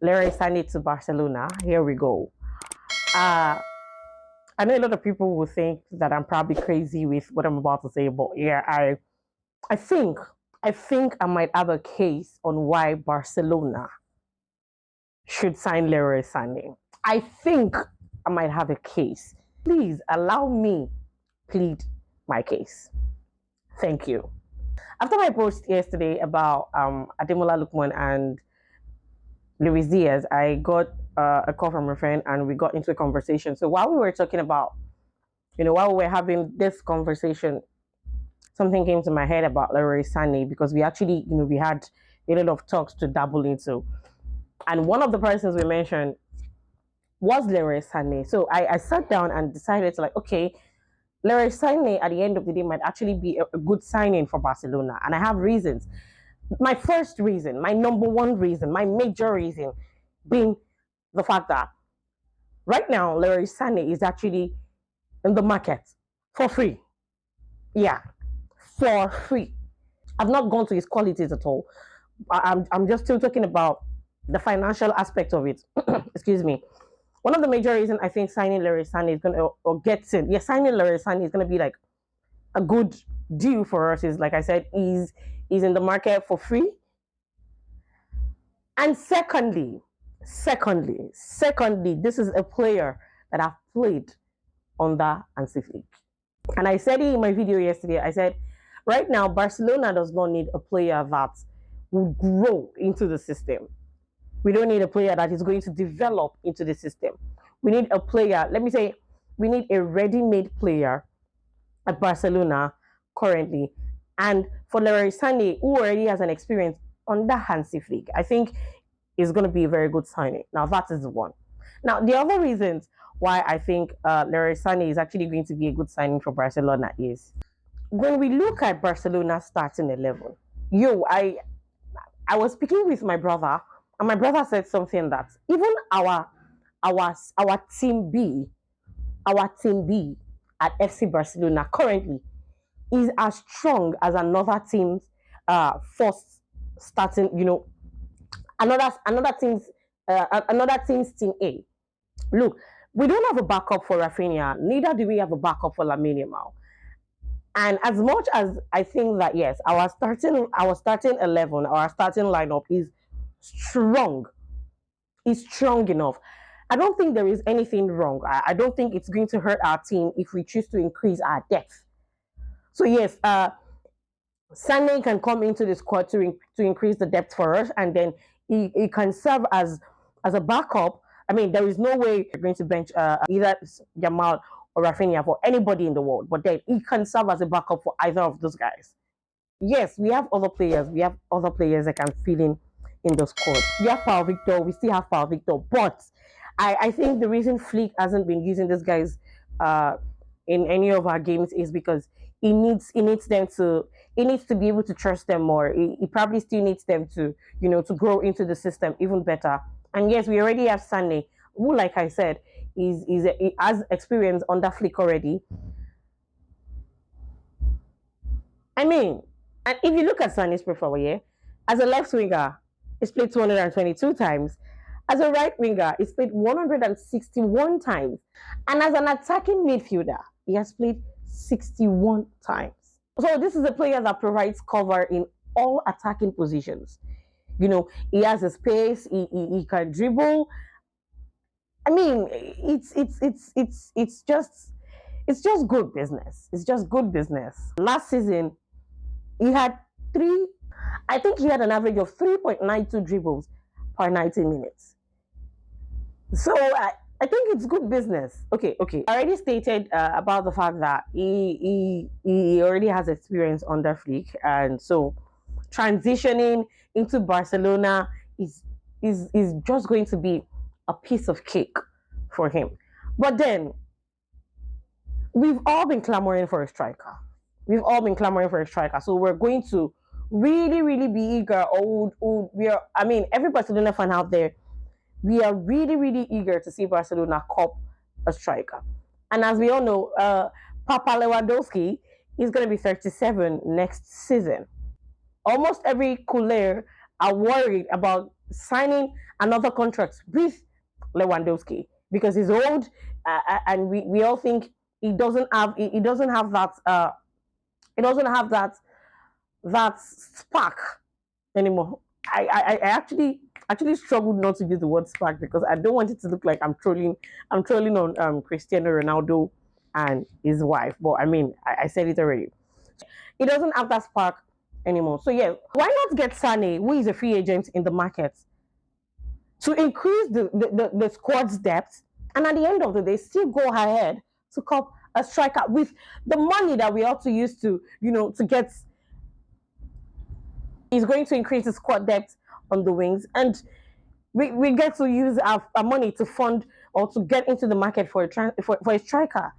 Leroy Sane to Barcelona. Here we go. Uh, I know a lot of people will think that I'm probably crazy with what I'm about to say, but yeah, I think I think I might have a case on why Barcelona should sign Leroy Sane. I think I might have a case. Please allow me plead my case. Thank you. After my post yesterday about Ademola Lookman and Luis Diaz, I got a call from a friend and we got into a conversation. So while we were talking about, while we were having this conversation, something came to my head about Leroy Sane because we actually, we had a lot of talks to dabble into. And one of the persons we mentioned was Leroy Sane. So I sat down and decided to okay, Leroy Sane at the end of the day might actually be a good signing for Barcelona. And I have reasons. My first reason, my number one reason, my major reason being the fact that right now Leroy Sane is actually in the market for free. Yeah, for free. I've not gone to his qualities at all. I'm just still talking about the financial aspect of it. Excuse me. One of the major reasons I think signing Leroy Sane is going to, or getting, signing Leroy Sane is going to be like a good deal for us is, like I said, is in the market for free. And secondly, this is a player that I've played under Hansi Flick. And I said it in my video yesterday. I said, right now, Barcelona does not need a player that will grow into the system. We don't need a player that is going to develop into the system. We need a player, we need a ready-made player at Barcelona currently. And for Leroy Sane, who already has an experience under Hansi Flick, I think is going to be a very good signing. Now, that is one. Now, the other reasons why I think Leroy Sane is actually going to be a good signing for Barcelona is when we look at Barcelona starting 11. I was speaking with my brother, and my brother said something that even our team B at FC Barcelona currently is as strong as another team's first starting, another team's team A. Look, we don't have a backup for Raphinha, neither do we have a backup for Lamine Yamal. And as much as I think that yes, our starting 11, our starting lineup is strong enough. I don't think there is anything wrong. I don't think it's going to hurt our team if we choose to increase our depth. So yes, Sane can come into the squad to increase the depth for us, and then he can serve as a backup. I mean, there is no way you're going to bench either Yamal or Raphinha for anybody in the world, but then he can serve as a backup for either of those guys. Yes, we have other players. We have other players that can fill in the squad. We have Paul Victor. We still have Paul Victor, but I think the reason Flick hasn't been using these guys in any of our games is because he needs to be able to trust them more. He probably still needs them to to grow into the system even better. And yes, we already have Sane, who, like I said, he has experience under Flick already. I mean, and if you look at Sane's profile, as a left winger, he's played 222 times. As a right winger, he's played 161 times. And as an attacking midfielder, he has played 61 times. So this is a player that provides cover in all attacking positions. He has a space, he can dribble. I mean, it's just good business. It's just good business. Last season, he had he had an average of 3.92 dribbles per 90 minutes. So I think it's good business. Okay. I already stated about the fact that he already has experience under Flick, and so transitioning into Barcelona is just going to be a piece of cake for him. But then we've all been clamoring for a striker. So we're going to really be eager. Every Barcelona fan out there, we are really eager to see Barcelona cop a striker. And as we all know, Papa Lewandowski is going to be 37 next season. Almost every Couler are worried about signing another contract with Lewandowski because he's old, and we all think he doesn't have that he doesn't have that spark anymore. I actually struggled not to use the word spark because I don't want it to look like I'm trolling on Cristiano Ronaldo and his wife. But I mean I said it already. He doesn't have that spark anymore. So yeah, why not get Sane, who is a free agent in the market, to increase the squad's depth, and at the end of the day, still go ahead to cop a striker with the money that we ought to use to, to get. Is going to increase the squad depth on the wings, and we get to use our money to fund or to get into the market for a striker.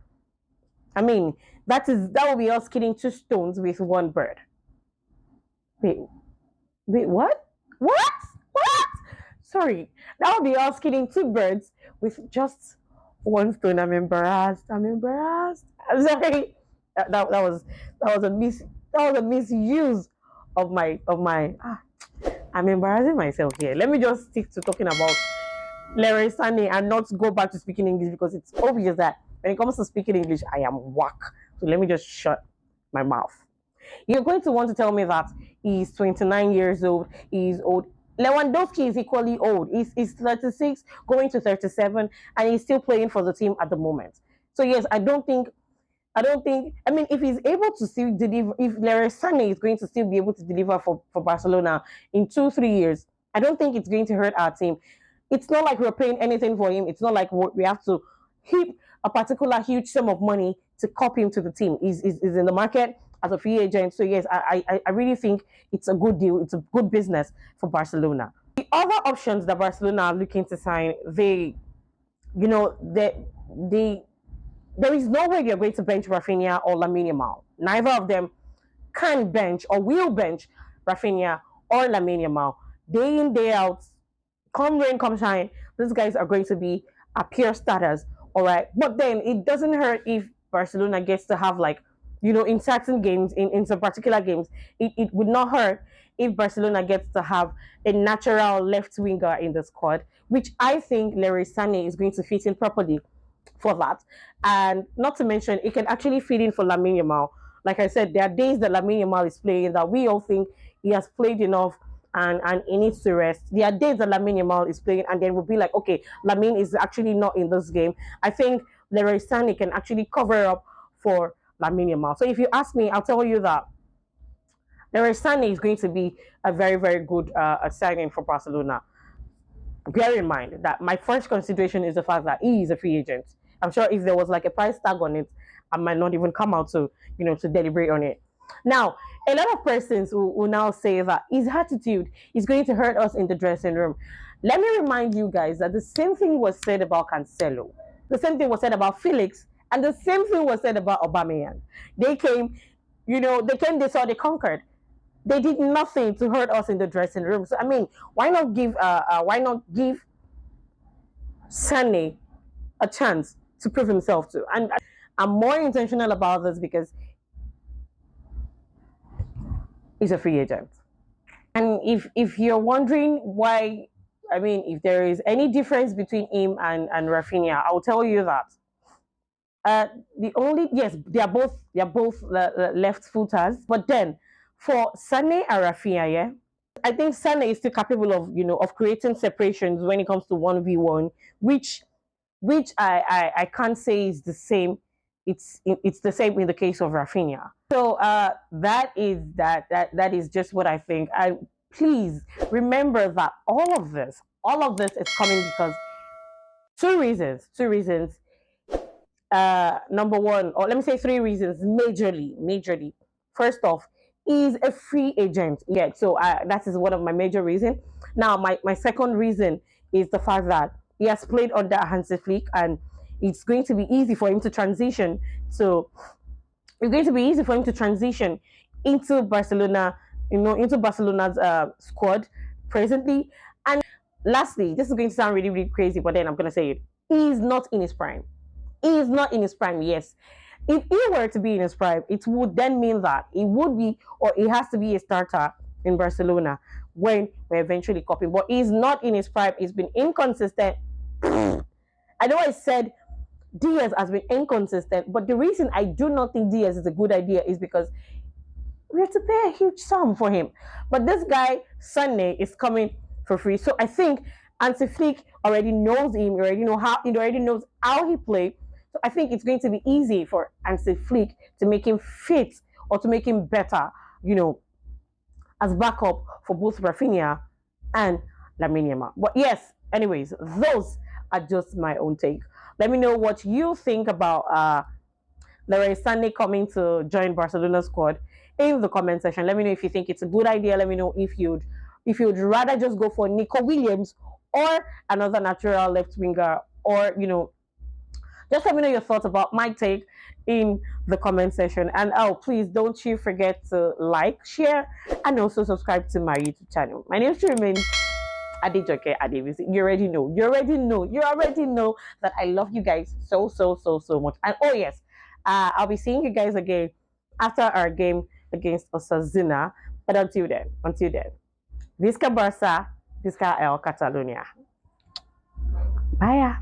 I mean, that will be us killing two stones with one bird. Wait, wait, what? What? What? Sorry, that would be us killing two birds with just one stone. I'm embarrassed. I'm embarrassed. I'm sorry. That was a misuse of my. I'm embarrassing myself here. Let me just stick to talking about Leroy Sane and not go back to speaking English because it's obvious that when it comes to speaking English, I am whack. So let me just shut my mouth. You're going to want to tell me that he's 29 years old, he's old. Lewandowski is equally old. He's 36, going to 37, and he's still playing for the team at the moment. So yes, I don't think. I mean, if he's able to still deliver, if Leroy Sane is going to still be able to deliver for Barcelona in 2 3 years, I don't think it's going to hurt our team. It's not like we're paying anything for him. It's not like we have to heap a particular huge sum of money to copy him to the team. He's in the market as a free agent. So yes, I really think it's a good deal. It's a good business for Barcelona. The other options that Barcelona are looking to sign, you know, they there is no way they're going to bench Raphinha or Lamine Yamal. Neither of them can bench or will bench Raphinha or Lamine Yamal. Day in, day out, come rain, come shine, these guys are going to be a pure starters. All right. But then it doesn't hurt if Barcelona gets to have, like, in certain games, in some particular games, it would not hurt if Barcelona gets to have a natural left winger in the squad, which I think Leroy Sane is going to fit in properly for that. And not to mention, it can actually fit in for Lamine Yamal. Like I said, there are days that Lamine Yamal is playing that we all think he has played enough and he needs to rest. There are days that Lamine Yamal is playing, and then we'll be like, okay, Lamine is actually not in this game. I think Leroy Sane can actually cover up for Lamine Yamal. So if you ask me, I'll tell you that Leroy Sane is going to be a very, very good signing for Barcelona. Bear in mind that my first consideration is the fact that he is a free agent. I'm sure if there was like a price tag on it, I might not even come out to deliberate on it. Now, a lot of persons will now say that his attitude is going to hurt us in the dressing room. Let me remind you guys that the same thing was said about Cancelo, the same thing was said about Felix, and the same thing was said about Aubameyang. They came, they saw, they conquered. They did nothing to hurt us in the dressing room. So I mean, why not give Sane a chance to prove himself to? And I'm more intentional about this because he's a free agent. And if you're wondering why, I mean, if there is any difference between him and Raphinha, I'll tell you that. The only yes, they are both left footers, but then for Sane and Raphinha, yeah, I think Sane is still capable of creating separations when it comes to 1v1, which I can't say is the same. It's the same in the case of Raphinha. So that is just what I think. I Please remember that all of this is coming because two reasons. Two reasons. Number one, or let me say three reasons, majorly. First off, is a free agent. Yeah, so that is one of my major reasons. Now, my second reason is the fact that he has played under Hansi Flick, and it's going to be easy for him to transition. So it's going to be easy for him to transition into Barcelona, into Barcelona's squad presently. And lastly, this is going to sound really, really crazy, but then I'm going to say it. He is not in his prime. He is not in his prime, yes. If he were to be in his prime, it would then mean that he would be, or he has to be, a starter in Barcelona. when we're eventually copying. But he's not in his prime. He's been inconsistent. I know I said Diaz has been inconsistent, but the reason I do not think Diaz is a good idea is because we have to pay a huge sum for him. But this guy, Sunday, is coming for free. So I think Anti Flick already knows him, he already knows how he plays. So I think it's going to be easy for Anti Flick to make him fit or to make him better, as backup for both Raphinha and Lamine Yamal. But yes, anyways, those are just my own take. Let me know what you think about Leroy Sane coming to join Barcelona squad in the comment section. Let me know if you think it's a good idea. Let me know if you'd rather just go for Nico Williams or another natural left winger, or just let me know your thoughts about my take in the comment section. And please don't you forget to like, share, and also subscribe to my YouTube channel. My name is remains Adejoke Adebisi. You already know that I love you guys so much. And oh yes, I'll be seeing you guys again after our game against Osasuna. But until then, Visca Barça, Visca El Catalonia. Bye.